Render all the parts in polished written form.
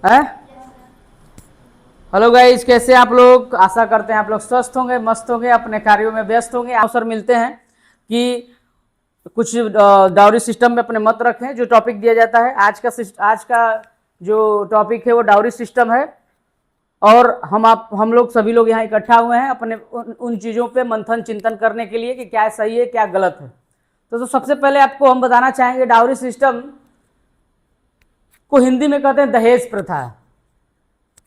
है। Hello guys, कैसे आप लोग? आशा करते हैं आप लोग स्वस्थ होंगे, मस्त होंगे, अपने कार्यों में व्यस्त होंगे। अवसर मिलते हैं कि कुछ डाउरी सिस्टम में अपने मत रखें। जो टॉपिक दिया जाता है आज का जो टॉपिक है वो डाउरी सिस्टम है। और हम लोग सभी लोग यहाँ इकट्ठा हुए हैं अपने उन चीज़ों पे मंथन चिंतन करने के लिए कि क्या सही है क्या गलत है। तो सबसे पहले आपको हम बताना चाहेंगे, डाउरी सिस्टम को हिंदी में कहते हैं दहेज प्रथा।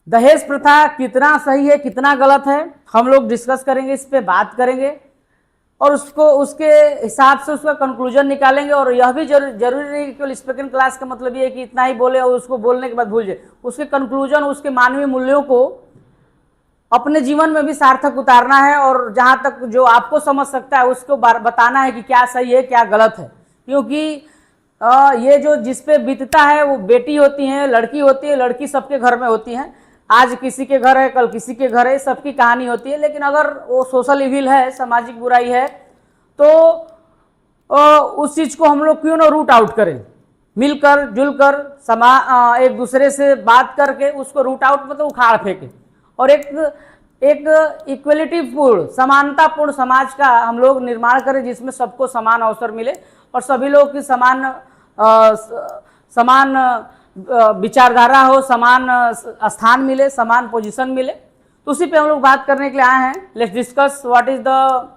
दहेज प्रथा कितना सही है कितना गलत है हम लोग डिस्कस करेंगे, इस पे बात करेंगे और उसके हिसाब से उसका कंक्लूजन निकालेंगे। और यह भी जरूरी नहीं कि केवल स्पोकन क्लास का मतलब ये है कि इतना ही बोले और उसको बोलने के बाद भूल जाए। उसके कंक्लूजन, उसके मानवीय मूल्यों को अपने जीवन में भी सार्थक उतारना है और जहां तक जो आपको समझ सकता है उसको बताना है कि क्या सही है क्या गलत है। क्योंकि ये जो जिस पे बीतता है वो बेटी होती है, लड़की होती है। लड़की सबके घर में होती है, आज किसी के घर है कल किसी के घर है, सबकी कहानी होती है। लेकिन अगर वो सोशल इविल है, सामाजिक बुराई है, तो उस चीज को हम लोग क्यों ना रूट आउट करें, मिलकर जुलकर एक दूसरे से बात करके उसको रूट आउट मतलब उखाड़ फेंके और एक इक्वलिटी पूर्ण, समानतापूर्ण समाज का हम लोग निर्माण करें जिसमें सबको समान अवसर मिले और सभी लोग की समान विचारधारा हो, समान स्थान मिले, समान पोजीशन मिले। तो उसी पे हम लोग बात करने के लिए आए हैं। Let's discuss what is the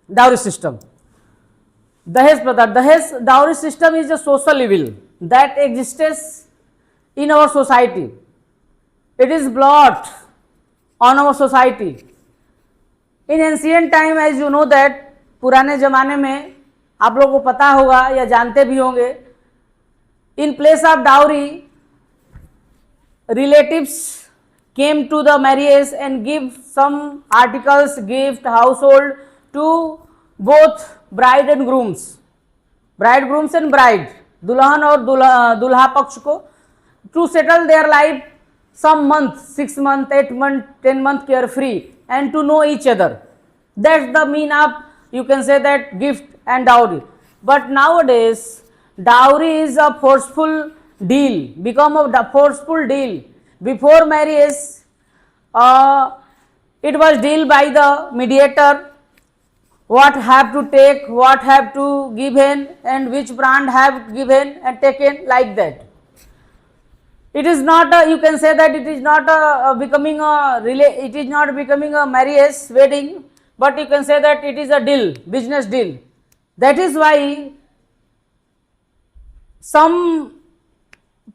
dowry system. दहेज प्रथा, दहेज dowry system is a social evil that exists in our society. It is blot on our society. In ancient time, as you know that, पुराने जमाने में आप लोगों को पता होगा या जानते भी होंगे, in place of dowry, relatives came to the marriage and give some articles, gift, household to both bride and grooms, bridegrooms and bride, दुल्हन और दूल्हा पक्ष को, to settle their life some month, 6 month, 8 month, 10 month carefree and to know each other. That's the mean of, you can say that, gift and dowry. But nowadays dowry is a forceful deal, become a forceful deal. Before marriage it was deal by the mediator, what have to take, what have to given and which brand have given and taken, like that. It is not a, you can say that it is not a becoming a it is not becoming a marriage wedding, but you can say that it is a deal, business deal. That is why some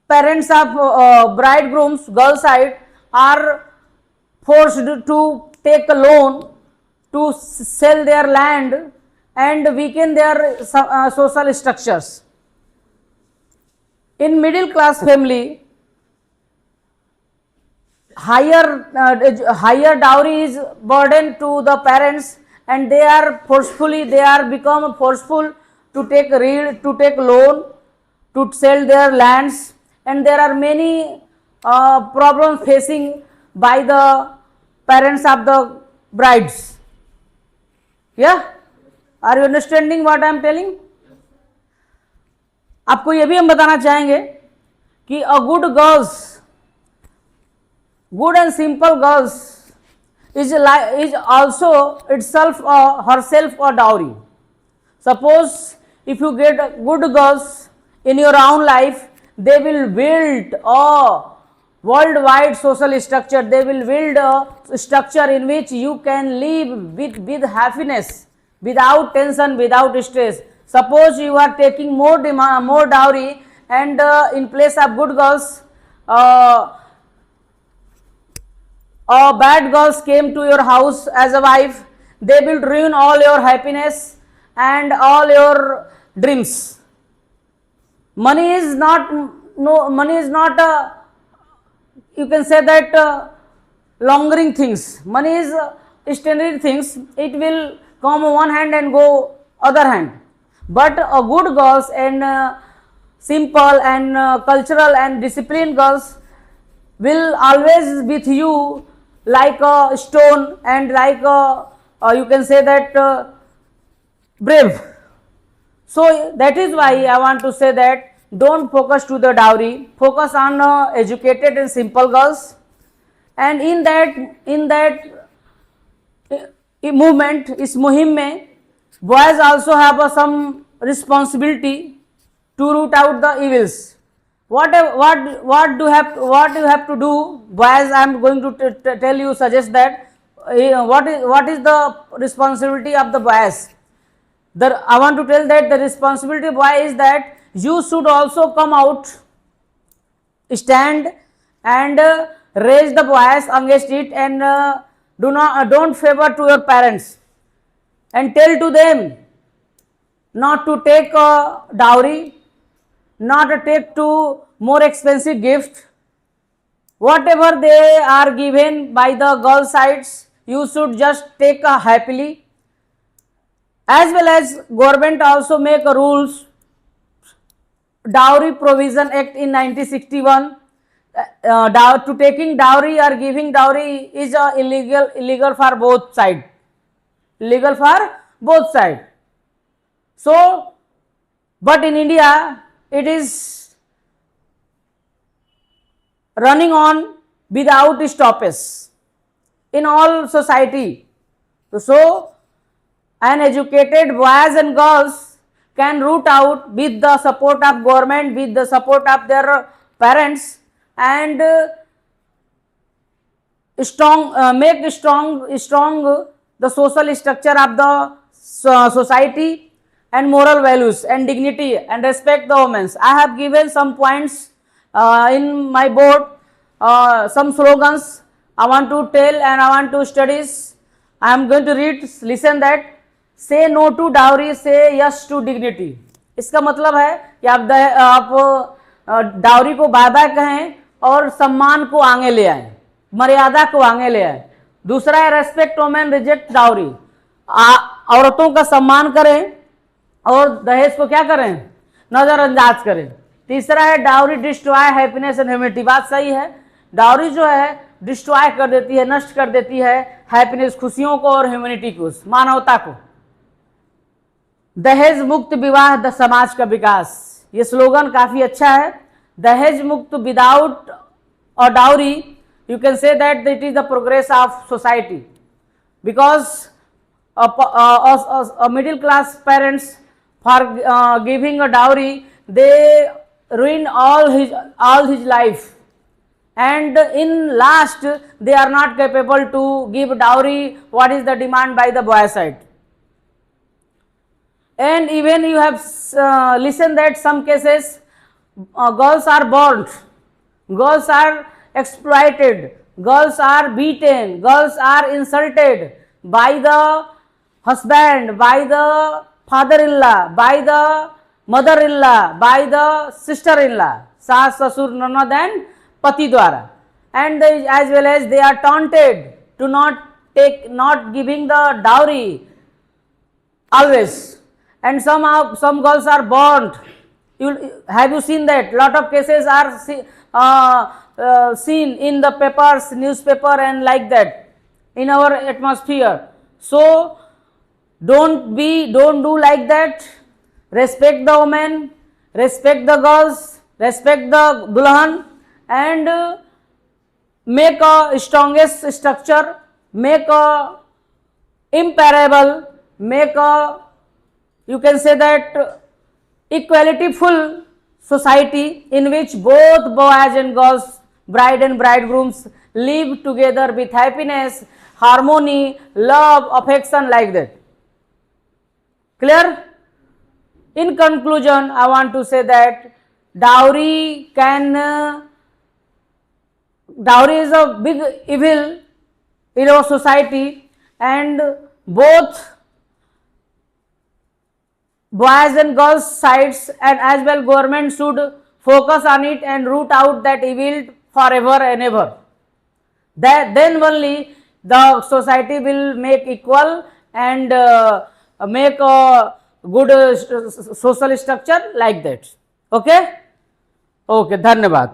parents of bridegrooms, girl side, are forced to take a loan to sell their land and weaken their social structures. In middle class family, higher dowry is burden to the parents and they are become forceful to take loan to sell their lands, and there are many problems facing by the parents of the brides. Yeah, are you understanding what I am telling? आपको ये भी हम बताना चाहेंगे कि a good and simple girls is also itself herself a dowry. Suppose if you get good girls in your own life, they will build a worldwide social structure. They will build a structure in which you can live with happiness, without tension, without stress. Suppose you are taking more dowry and in place of good girls, bad girls came to your house as a wife, they will ruin all your happiness and all your dreams. Money is not you can say that longering things. Money is standard things, it will come one hand and go other hand. But good girls and simple and cultural and disciplined girls will always with you like a stone and like you can say that brave. So that is why I want to say that don't focus to the dowry, focus on educated and simple girls. And in that movement, इस मुहिम में boys also have some responsibility to root out the evils. What do you have to do, boys? I am going to tell you, suggest that what is the responsibility of the boys. I want to tell that the responsibility of boy is that you should also come out, stand and raise the voice against it, and don't favor to your parents and tell to them not to take a dowry, not to take to more expensive gift. Whatever they are given by the girl sides, you should just take happily. As well as government also make rules. Dowry Provision Act in 1961. To taking dowry or giving dowry is illegal for both sides. Illegal for both sides. So, but in India, it is running on without stoppage in all society. So, an educated boys and girls can root out with the support of government, with the support of their parents, and make strong the social structure of the society and moral values and dignity and respect the women. I have given some points in my board, some slogans I want to tell and I want to studies. I am going to read, listen that. से no to dowry, से yes to dignity. इसका मतलब है कि आप dowry को bye bye कहें और सम्मान को आगे ले आए, मर्यादा को आगे ले आए। दूसरा है रेस्पेक्ट वुमेन, रिजेक्ट डाउरी, औरतों का सम्मान करें और दहेज को क्या करें, नजरअंदाज करें। तीसरा है dowry destroy happiness and humanity. बात सही है, डाउरी जो है डिस्ट्रॉय कर देती है, नष्ट कर देती है हैप्पीनेस, खुशियों को और ह्यूमैनिटी को, मानवता को। दहेज मुक्त विवाह समाज का विकास, ये स्लोगन काफी अच्छा है। दहेज मुक्त विदाउट और dowry, you can say that it is the progress of society, because middle class parents for giving a dowry, they ruin all his life, and in last they are not capable to give dowry what is the demand by the boy side. And even you have listened that some cases girls are burnt, girls are exploited, girls are beaten, girls are insulted by the husband, by the father-in-law, by the mother-in-law, by the sister-in-law, सास ससुर ननद and पति द्वारा, and as well as they are taunted to not giving the dowry always, and some girls are burnt. Have you seen that? Lot of cases are seen in the papers, newspaper and like that in our atmosphere. So don't do like that. Respect the women, respect the girls, respect the dulhan, and make a strongest structure, make a imparable, make a, you can say that, equality full society in which both boys and girls, bride and bridegrooms live together with happiness, harmony, love, affection, like that. Clear? In conclusion, I want to say that dowry is a big evil in our society, and both boys and girls sides and as well government should focus on it and root out that evil forever and ever. Then only the society will make equal and make a good social structure like that. Okay, धन्यवाद।